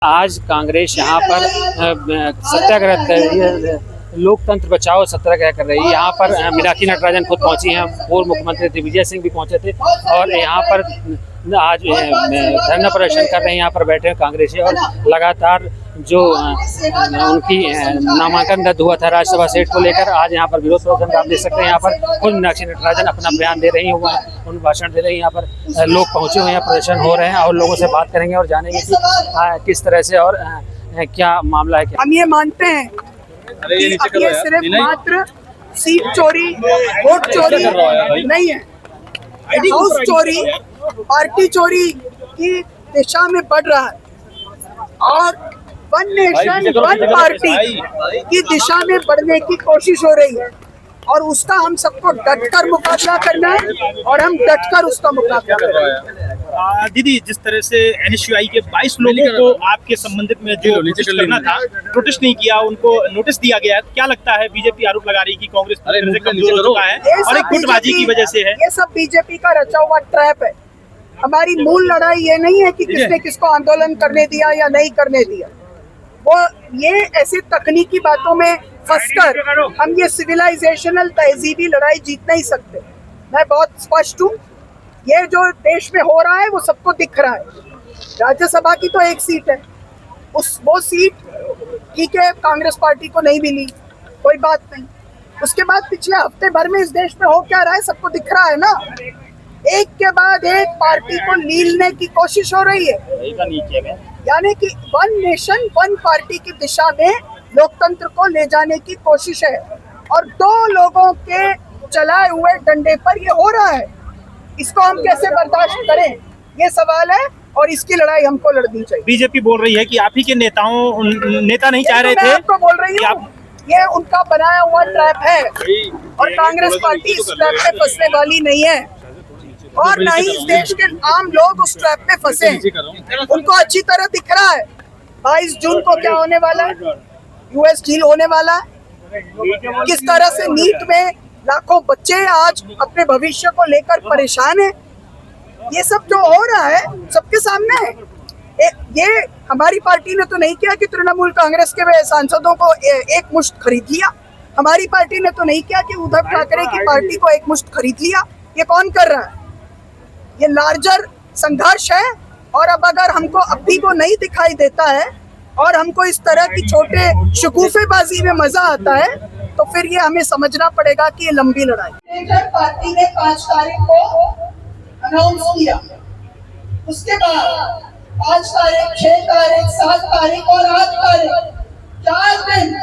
आज कांग्रेस यहाँ पर सत्याग्रह कर रही है, लोकतंत्र बचाओ सत्याग्रह कर रही है। यहाँ पर मीनाक्षी नटराजन खुद पहुंची हैं, पूर्व मुख्यमंत्री दिग्विजय सिंह भी पहुंचे थे और यहाँ पर आज धरना प्रदर्शन कर रहे हैं। यहाँ पर बैठे हैं कांग्रेसी और लगातार जो उनकी नामांकन रद्द हुआ था राज्यसभा सीट को लेकर, आज यहाँ पर विरोध प्रदर्शन आप देख सकते हैं। यहाँ पर खुद मीनाक्षी नटराजन अपना बयान दे रही हैं, उन भाषण दे रही हैं। यहाँ पर लोग पहुंचे हुए हैं, प्रदर्शन हो रहे हैं और लोगों से बात करेंगे और जानेंगे कि किस तरह से और क्या मामला है। हम ये मानते हैं कि अब ये सिर्फ मात्र सीट चोरी, वोट चोरी नहीं है, हाउस चोरी, पार्टी चोरी की दिशा में बढ़ रहा है और वन नेशन वन पार्टी की दिशा में बढ़ने की कोशिश हो रही है और उसका हम सबको डटकर मुकाबला करना है और हम डटकर उसका मुकाबला करना है। दीदी, जिस तरह से एनएसयूआई के 22 लोगों को आपके संबंधित में जो करना था, प्रोटेस्ट नहीं किया, उनको नोटिस दिया गया है, क्या लगता है बीजेपी आरोप लगा रही है कि कांग्रेस कमजोर हो चुका है और एक गुटबाजी की वजह से है? ये सब बीजेपी का रचा हुआ ट्रैप है। हमारी मूल लड़ाई ये नहीं है कि किसने किसको आंदोलन करने दिया या नहीं करने दिया। वो ये ऐसी तकनीकी बातों में फंसकर हम ये सिविलाइजेशनल तहजीबी लड़ाई जीत नहीं सकते। मैं बहुत स्पष्ट हूँ, ये जो देश में हो रहा है वो सबको दिख रहा है। राज्यसभा की तो एक सीट है, वो सीट ठीक है, कांग्रेस पार्टी को नहीं मिली, कोई बात नहीं। उसके बाद पिछले हफ्ते भर में इस देश में हो क्या रहा है सबको दिख रहा है ना। एक के बाद एक पार्टी को लीलने की कोशिश हो रही है, यानी कि वन नेशन वन पार्टी की दिशा में लोकतंत्र को ले जाने की कोशिश है और दो लोगों के चलाए हुए डंडे पर ये हो रहा है। इसको हम कैसे बर्दाश्त करें, ये सवाल है और इसकी लड़ाई हमको लड़नी चाहिए। बीजेपी बोल रही है कि आप ही के नेता नहीं चाह रहे थे। आपको बोल रही हूँ, ये उनका बनाया हुआ ट्रैप है और कांग्रेस पार्टी इस ट्रैप में फंसने वाली नहीं है और न ही इस देश के आम लोग उस ट्रैप में फंसे हैं। उनको अच्छी तरह दिख रहा है 22 जून को क्या होने वाला है, यूएस डील होने वाला है, किस तरह से नीट में लाखों बच्चे आज अपने भविष्य को लेकर परेशान हैं। ये सब जो हो रहा है सबके सामने है। ये हमारी पार्टी ने तो नहीं किया कि तृणमूल कांग्रेस के सांसदों को एक मुश्त खरीद लिया। हमारी पार्टी ने तो नहीं किया कि उद्धव ठाकरे की पार्टी को एक मुश्त खरीद लिया। ये कौन कर रहा है? ये लार्जर संघर्ष है और अब अगर हमको अब भी वो नहीं दिखाई देता है और हमको इस तरह की छोटे शगुफेबाजी में मजा आता है तो फिर ये हमें समझना पड़ेगा कि ये लंबी लड़ाई। पार्टी ने 5 तारीख को अनाउंस किया, उसके बाद 5 तारीख, 6 तारीख, 7 तारीख और 8 तारीख 4 दिन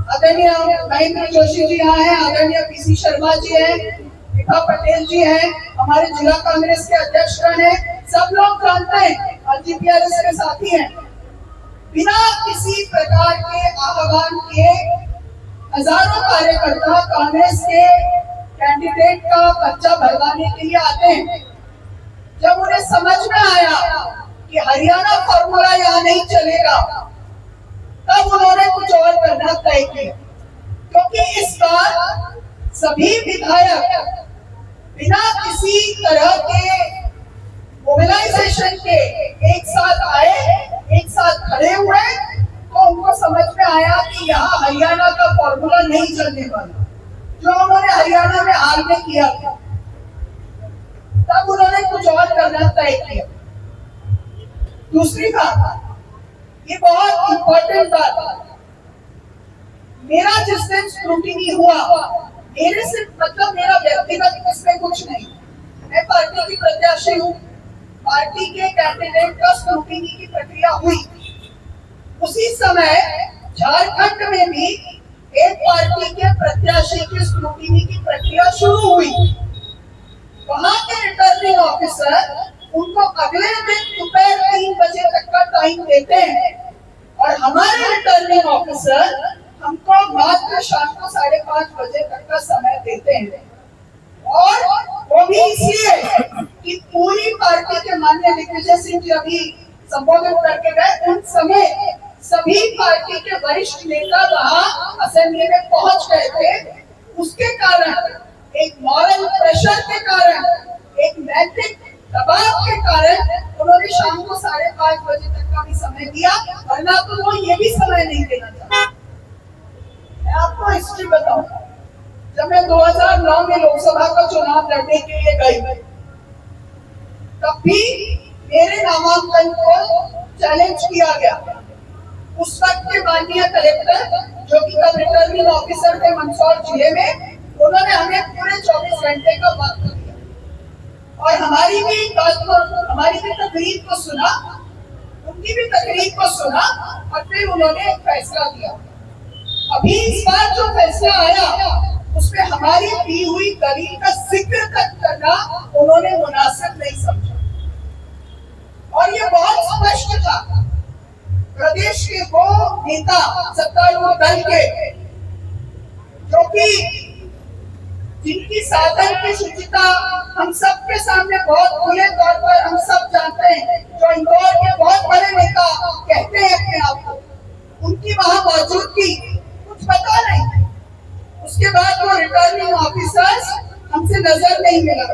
आदरणीय महेंद्र जोशी जी यहाँ है, आदरणीय पीसी शर्मा जी है, विभा पटेल जी हैं, हमारे जिला कांग्रेस के अध्यक्षगण हैं, सब लोग जानते हैं, आरजीपीआरएस के साथी हैं। बिना किसी प्रकार के आह्वान के हजारों कार्यकर्ता कांग्रेस के कैंडिडेट का पर्चा भरवाने के लिए आते हैं। जब उन्हें समझ में आया कि हरियाणा फॉर्मूला यहाँ नहीं चलेगा, तब उन्होंने कुछ और करना तय किया, क्योंकि इस बार सभी विधायक बिना किसी तरह के मोबिलाइजेशन के एक साथ आए, एक साथ खड़े हुए, तो उनको समझ में आया कि यहाँ हरियाणा का फॉर्मूला नहीं चलने वाला, जो उन्होंने हरियाणा में हाल में किया था। तब उन्होंने कुछ और करना तय किया। दूसरी बात, ये बहुत इंपॉर्टेंट बात, मेरा जिस दिन स्क्रूटिनी हुआ, मेरे से मतलब मेरा व्यक्तिगत इसमें कुछ नहीं, मैं पार्टी की प्रत्याशी हूँ, पार्टी के कैंडिडेट का स्क्रूटिनी की प्रक्रिया हुई। उसी समय झारखंड में भी एक पार्टी के प्रत्याशी की स्क्रूटिनी की प्रक्रिया शुरू हुई। वहां के रिटर्निंग ऑफिसर उनको अगले दिन दोपहर 3 बजे तक का टाइम देते हैं और हमारे रिटर्निंग ऑफिसर हमको मात्र शाम को 5:30 बजे तक का समय देते हैं और वो भी इसलिए कि पूरी पार्टी के माननीय दिग्विजय सिंह जी अभी संबोधित करके गए, उन समय सभी पार्टी के वरिष्ठ नेता वहां असेंबली में पहुंच गए थे। उसके कारण एक मॉरल प्रेशर के कारण, एक नैतिक दबाव के कारण उन्होंने शाम को 5:30 बजे तक का भी समय दिया, वरना तो वो ये भी समय नहीं देना चाहते। मैं आपको हिस्ट्री बताऊं, जब मैं 2009 में लोकसभा का चुनाव लड़ने के लिए गई, तब भी मेरे नामांकन को चैलेंज किया गया। उस वक्त के माननीय कलेक्टर, जो कि तब रिटर्निंग ऑफिसर थे मंदसौर जिले में, उन्होंने हमें पूरे 24 घंटे का वक्त दिया और हमारी भी तकरीर को सुना, उनकी भी तकरीर को सुना और फिर उन्होंने एक फैसला दिया। अभी इस बार जो फैसला आया, उसमें हमारी दी हुई दलील का जिक्र तक करना उन्होंने मुनासिब नहीं समझा और ये बहुत स्पष्ट था। प्रदेश के वो नेता सत्तारूढ़ दल के, जो कि जिनकी साधन की शुचिता हम सब के सामने बहुत खुले तौर पर हम सब जानते हैं, जो इंदौर के बहुत बड़े नेता कहते हैं अपने आप को, उनकी वहां मौजूदगी कुछ पता नहीं। उसके बाद वो रिटर्निंग ऑफिसर्स हमसे नजर नहीं मिला,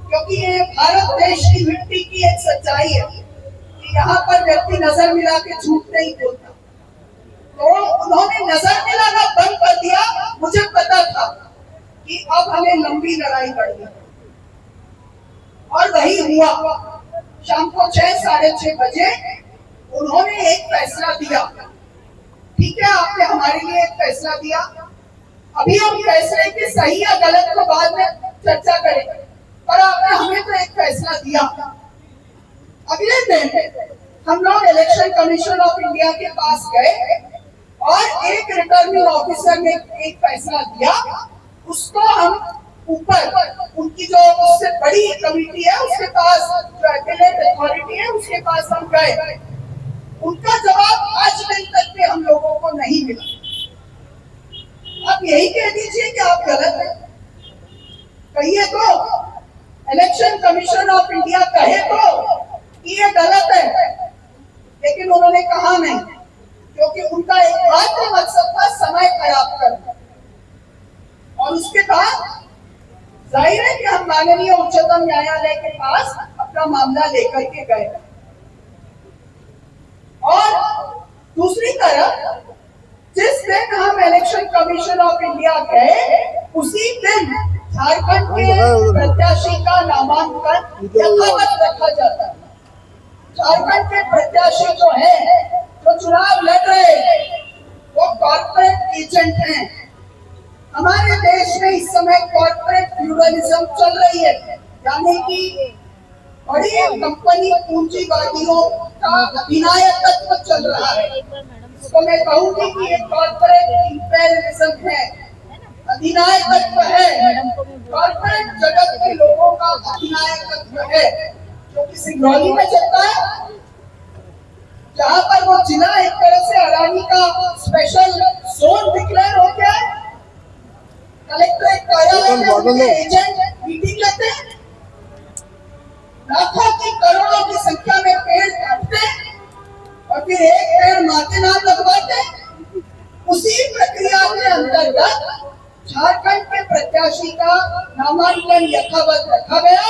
क्योंकि ये भारत देश की मिट्टी की एक सच्चाई है कि यहाँ पर व्यक्ति नजर मिला के झूठ नहीं बोलता। तो उन्होंने नजर मिलाना बंद कर दिया। मुझे पता था कि अब हमें लंबी लड़ाई लड़नी है और वही हुआ। शाम को 6, 6:30 बजे उन्होंने एक फैसला दिया। ठीक है, आपने हमारे लिए एक फैसला दिया, अभी हम फैसले के सही या गलत को बाद में चर्चा करेंगे, पर आपने हमें तो एक फैसला दिया। अगले दिन हम लोग इलेक्शन कमीशन ऑफ इंडिया के पास गए और एक रिटर्निंग ऑफिसर ने एक फैसला दिया, उसको हम ऊपर उनकी जो उससे बड़ी कमेटी है उसके पास, जो एपेलेट अथॉरिटी है उसके पास हम गए। उनका जवाब आज दिन तक भी हम लोगों को नहीं मिला। आप यही कह दीजिए कि आप गलत हैं, कहिए तो, इलेक्शन कमीशन ऑफ इंडिया कहे तो कि ये गलत है, लेकिन उन्होंने कहा नहीं, क्योंकि उनका एकमात्र मकसद था समय खराब करना। और उसके बाद जाहिर है कि हम माननीय उच्चतम न्यायालय के पास अपना मामला लेकर के गए। और दूसरी तरफ जिस दिन हम इलेक्शन कमीशन ऑफ इंडिया गए, उसी दिन झारखंड के प्रत्याशी का नामांकन यथावत रखा जाता है। झारखंड के प्रत्याशी जो है, जो चुनाव लड़ रहे हैं, वो कॉर्पोरेट एजेंट हैं। हमारे देश में इस समय कॉर्पोरेट फ्यूडलिज्म चल रही है, यानी कि बड़ी कंपनी पूंजीवादियों का अधिनायकत्व चल रहा है। तो मैं कहूंगी कि ये कॉर्पोरेट इंपेरियलिज्म है, अधिनायकत्व है, कॉर्पोरेट जगत के लोगों का अधिनायकत्व है, जो कि सिंगरौली में चलता है, जहां पर वो जिला एक तरह से अडानी का स्पेशल जोन डिक्लेयर हो गया है। कलेक्ट्रेट कार्यालय में उनके एजेंट मीटिंग लेते हैं, लाखों की करोड़ों की संख्या में पेड़ काटते और फिर एक पेड़ माते नाम लगवाते। उसी प्रक्रिया के अंतर्गत झारखंड के प्रत्याशी का नामांकन यथावत रखा गया,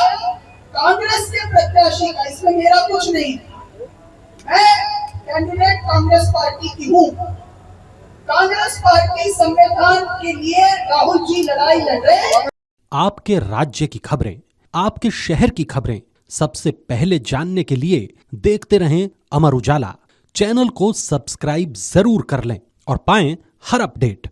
कांग्रेस के प्रत्याशी का, इसमें मेरा कुछ नहीं, मैं कैंडिडेट कांग्रेस पार्टी की हूँ। कांग्रेस पार्टी संविधान के लिए राहुल जी लड़ाई लड़ रहे हैं। आपके राज्य की खबरें, आपके शहर की खबरें सबसे पहले जानने के लिए देखते रहें अमर उजाला। चैनल को सब्सक्राइब जरूर कर लें और पाएं हर अपडेट।